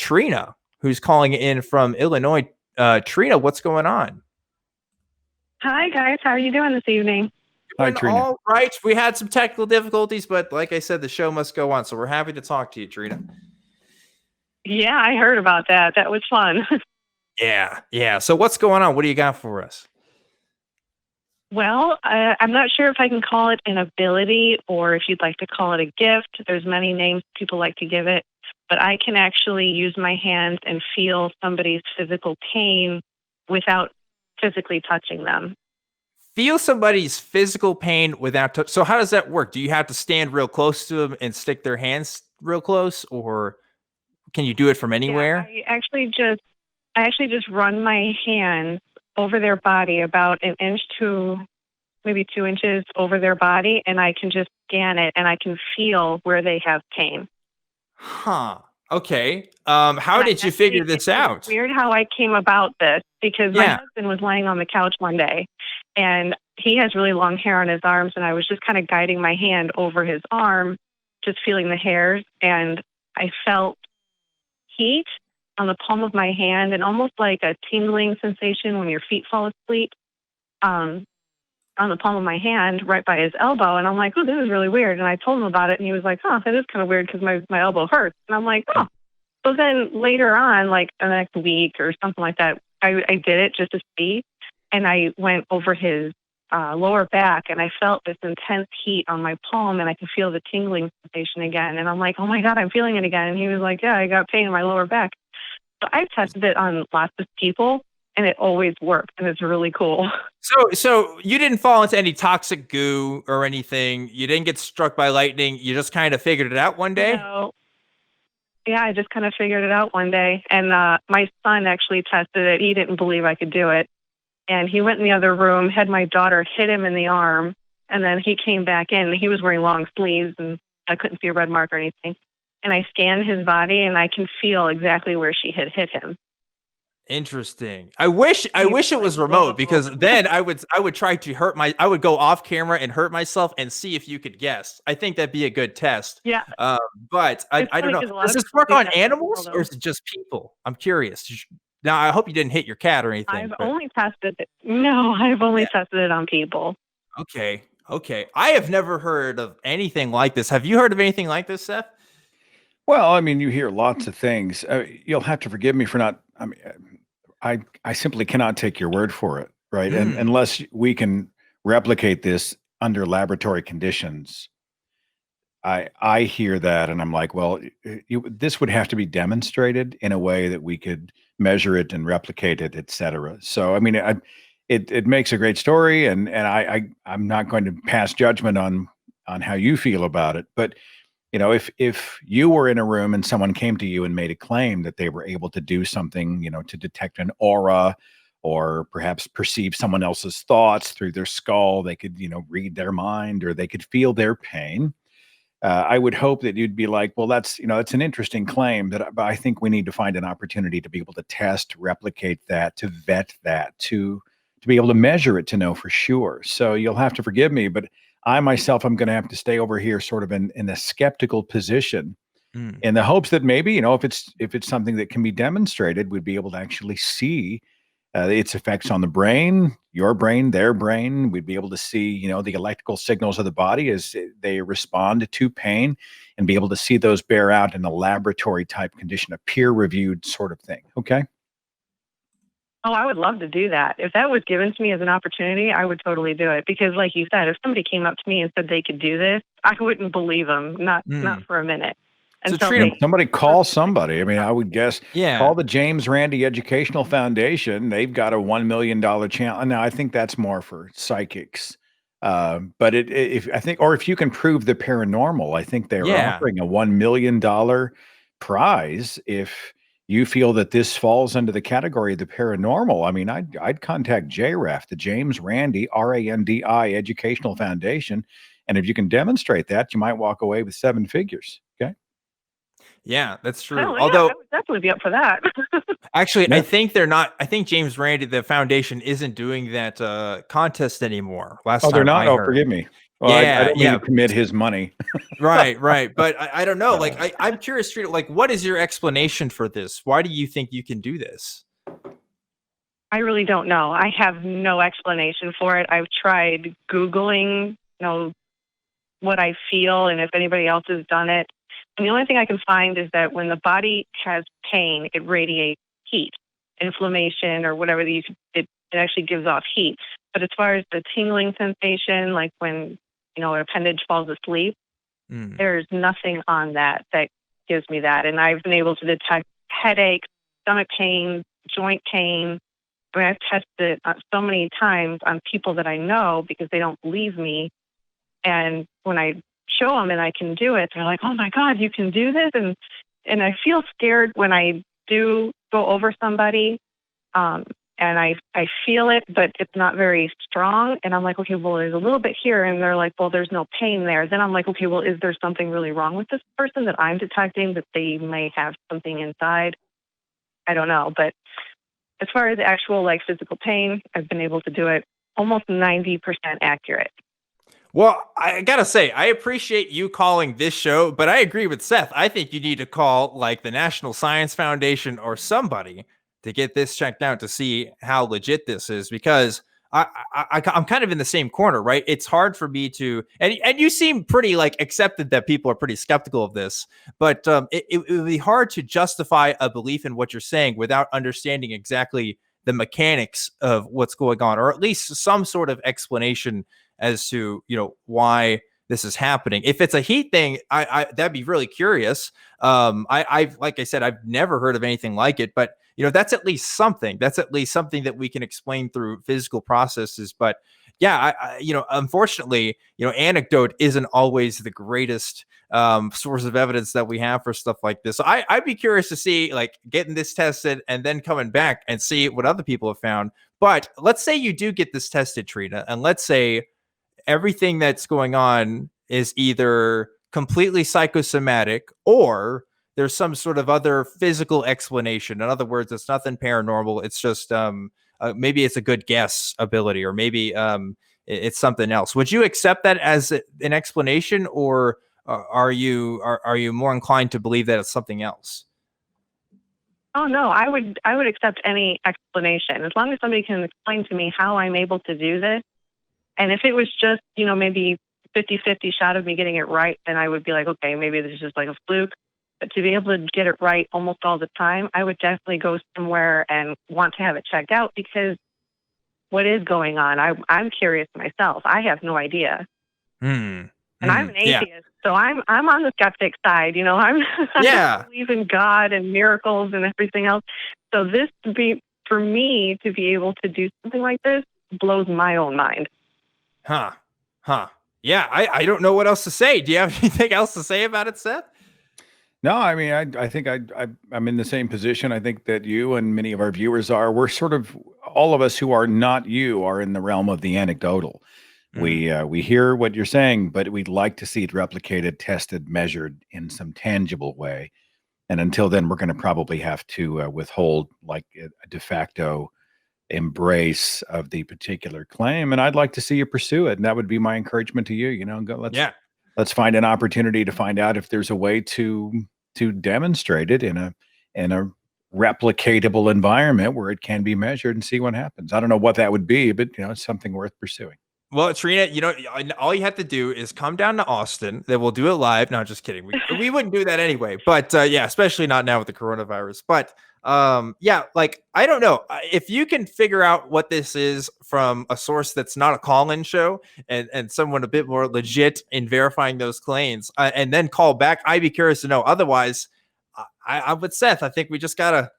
Trina, who's calling in from Illinois. Trina, what's going on? Hi, guys. How are you doing this evening? Doing all right. We had some technical difficulties, but like I said, the show must go on. So we're happy to talk to you, Trina. Yeah, I heard about that. That was fun. Yeah. So what's going on? What do you got for us? Well, I'm not sure if I can call it an ability or if you'd like to call it a gift. There's many names people like to give it, but I can actually use my hands and feel somebody's physical pain without physically touching them. Feel somebody's physical pain without touch. So how does that work? Do you have to stand real close to them and stick their hands real close, or can you do it from anywhere? Yeah, I actually just run my hands over their body about an inch to maybe 2 inches over their body, and I can just scan it and I can feel where they have pain. Huh. Okay. How did you figure this out? It's weird how I came about this because my Yeah. husband was laying on the couch one day and he has really long hair on his arms, and I was just kind of guiding my hand over his arm, just feeling the hairs, and I felt heat on the palm of my hand and almost like a tingling sensation when your feet fall asleep on the palm of my hand right by his elbow. And I'm like, oh, this is really weird. And I told him about it, and he was like, oh, that is kind of weird because my elbow hurts. And I'm like, oh. So then later on, like the next week or something like that, I did it just to see. And I went over his lower back, and I felt this intense heat on my palm, and I could feel the tingling sensation again. And I'm like, oh my God, I'm feeling it again. And he was like, yeah, I got pain in my lower back. So I tested it on lots of people, and it always worked, and it's really cool. So you didn't fall into any toxic goo or anything. You didn't get struck by lightning. You just kind of figured it out one day. No. Yeah, I just kind of figured it out one day. And my son actually tested it. He didn't believe I could do it. And he went in the other room, had my daughter hit him in the arm, and then he came back in. He was wearing long sleeves, and I couldn't see a red mark or anything. And I scanned his body, and I can feel exactly where she had hit him. Interesting. I wish it was remote, because then I would try to I would go off camera and hurt myself and see if you could guess. I think that'd be a good test. Yeah. But I don't know. Does this work on animals or is it just people? I'm curious. Now, I hope you didn't hit your cat or anything. I've only tested it on people. Okay. I have never heard of anything like this. Have you heard of anything like this, Seth? Well, I mean, you hear lots of things. You'll have to forgive me for not. I mean, I simply cannot take your word for it, right? And unless we can replicate this under laboratory conditions, I hear that and I'm like, well, this would have to be demonstrated in a way that we could measure it and replicate it, et cetera. So, I mean, it makes a great story, and I'm not going to pass judgment on how you feel about it, but you know, if you were in a room and someone came to you and made a claim that they were able to do something, you know, to detect an aura or perhaps perceive someone else's thoughts through their skull, they could, you know, read their mind or they could feel their pain. I would hope that you'd be like, well, that's an interesting claim, but I think we need to find an opportunity to be able to test, replicate that, to vet that, to be able to measure it, to know for sure. So you'll have to forgive me, but I myself, I'm going to have to stay over here sort of in a skeptical position in the hopes that maybe, you know, if it's something that can be demonstrated, we'd be able to actually see its effects on the brain, your brain, their brain. We'd be able to see, you know, the electrical signals of the body as they respond to pain, and be able to see those bear out in a laboratory type condition, a peer reviewed sort of thing. Okay. Oh, I would love to do that. If that was given to me as an opportunity, I would totally do it. Because like you said, if somebody came up to me and said they could do this, I wouldn't believe them, not for a minute. So somebody call somebody. I mean, I would guess call the James Randi Educational Foundation. They've got a $1 million channel. Now, I think that's more for psychics. But if you can prove the paranormal, I think they're offering a $1 million prize if you feel that this falls under the category of the paranormal. I mean, I'd contact JRAF, the James Randi, Randi Educational Foundation. And if you can demonstrate that, you might walk away with 7 figures. Okay. Yeah, that's true. Oh, yeah, Although I would definitely be up for that. actually, I think they're not. I think James Randi, the foundation, isn't doing that contest anymore. They're not. Forgive me. Well, I Yeah, don't mean yeah. to commit his money. Right, right. But I don't know. Like I'm curious, Trina, like what is your explanation for this? Why do you think you can do this? I really don't know. I have no explanation for it. I've tried Googling, what I feel and if anybody else has done it. And the only thing I can find is that when the body has pain, it radiates heat, inflammation, or whatever it actually gives off heat. But as far as the tingling sensation, like when an appendage falls asleep, Mm. there's nothing on that gives me that. And I've been able to detect headache, stomach pain, joint pain. I mean, I've tested it so many times on people that I know because they don't believe me. And when I show them and I can do it, they're like, "Oh my God, you can do this!" And I feel scared when I do go over somebody, and I feel it, but it's not very strong. And I'm like, "Okay, well, there's a little bit here," and they're like, "Well, there's no pain there." Then I'm like, "Okay, well, is there something really wrong with this person that I'm detecting that they may have something inside?" I don't know, but as far as actual like physical pain, I've been able to do it almost 90% accurate. Well, I gotta say, I appreciate you calling this show, but I agree with Seth. I think you need to call like the National Science Foundation or somebody to get this checked out to see how legit this is, because I'm kind of in the same corner, right? It's hard for me to, and you seem pretty like accepted that people are pretty skeptical of this, but it would be hard to justify a belief in what you're saying without understanding exactly the mechanics of what's going on, or at least some sort of explanation as to why this is happening. If it's a heat thing, I that'd be really curious. I've like I said, I've never heard of anything like it, but that's at least something. That's at least something that we can explain through physical processes. But yeah, unfortunately, anecdote isn't always the greatest source of evidence that we have for stuff like this. So I'd be curious to see like getting this tested and then coming back and see what other people have found. But let's say you do get this tested, Trina, and let's say everything that's going on is either completely psychosomatic or there's some sort of other physical explanation. In other words, it's nothing paranormal. It's just maybe it's a good guess ability, or maybe it's something else. Would you accept that as an explanation, or are you more inclined to believe that it's something else? Oh no, I would accept any explanation as long as somebody can explain to me how I'm able to do this. And if it was just, maybe 50-50 shot of me getting it right, then I would be like, okay, maybe this is just like a fluke. But to be able to get it right almost all the time, I would definitely go somewhere and want to have it checked out, because what is going on? I'm curious myself. I have no idea. Hmm. And I'm an Yeah. atheist, so I'm on the skeptic side. I Yeah. believe in God and miracles and everything else. So this for me to be able to do something like this blows my own mind. Huh. Huh. Yeah. I don't know what else to say. Do you have anything else to say about it, Seth? No, I mean, I think I'm in the same position. I think that you and many of our viewers are. We're sort of, all of us who are not you are in the realm of the anecdotal. We hear what you're saying, but we'd like to see it replicated, tested, measured in some tangible way. And until then, we're going to probably have to withhold like a de facto embrace of the particular claim. And I'd like to see you pursue it. And that would be my encouragement to you. Let's find an opportunity to find out if there's a way to demonstrate it in a replicatable environment where it can be measured, and see what happens. I don't know what that would be, but it's something worth pursuing. Well, Trina, all you have to do is come down to Austin. Then we'll do it live. No, just kidding. We wouldn't do that anyway. But yeah, especially not now with the coronavirus. But yeah, like I don't know if you can figure out what this is from a source that's not a call-in show, and someone a bit more legit in verifying those claims, and then call back. I'd be curious to know. Otherwise, I'm with Seth. I think we just gotta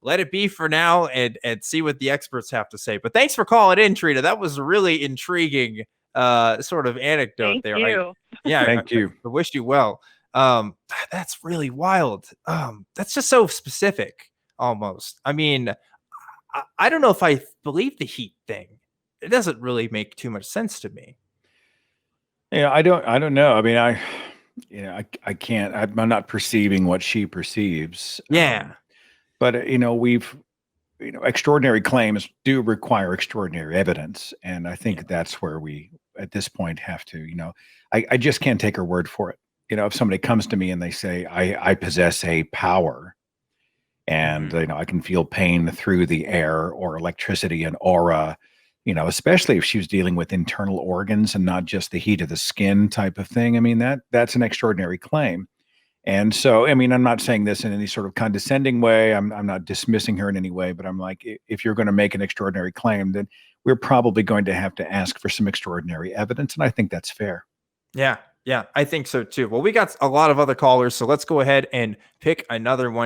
let it be for now and see what the experts have to say. But thanks for calling in, Trina. That was a really intriguing sort of anecdote Thank there. you. Thank you. I wish you well. That's really wild. That's just so specific almost. I mean, I don't know if I believe the heat thing. It doesn't really make too much sense to me. Yeah, I don't know. I mean, I can't, I'm not perceiving what she perceives. Yeah. But extraordinary claims do require extraordinary evidence, and I think that's where we at this point have to, I just can't take her word for it. If somebody comes to me and they say, I possess a power and, I can feel pain through the air or electricity and aura, especially if she was dealing with internal organs and not just the heat of the skin type of thing. I mean, that's an extraordinary claim. And so, I mean, I'm not saying this in any sort of condescending way. I'm not dismissing her in any way, but I'm like, if you're going to make an extraordinary claim, then we're probably going to have to ask for some extraordinary evidence. And I think that's fair. Yeah, I think so too. Well, we got a lot of other callers, so let's go ahead and pick another one.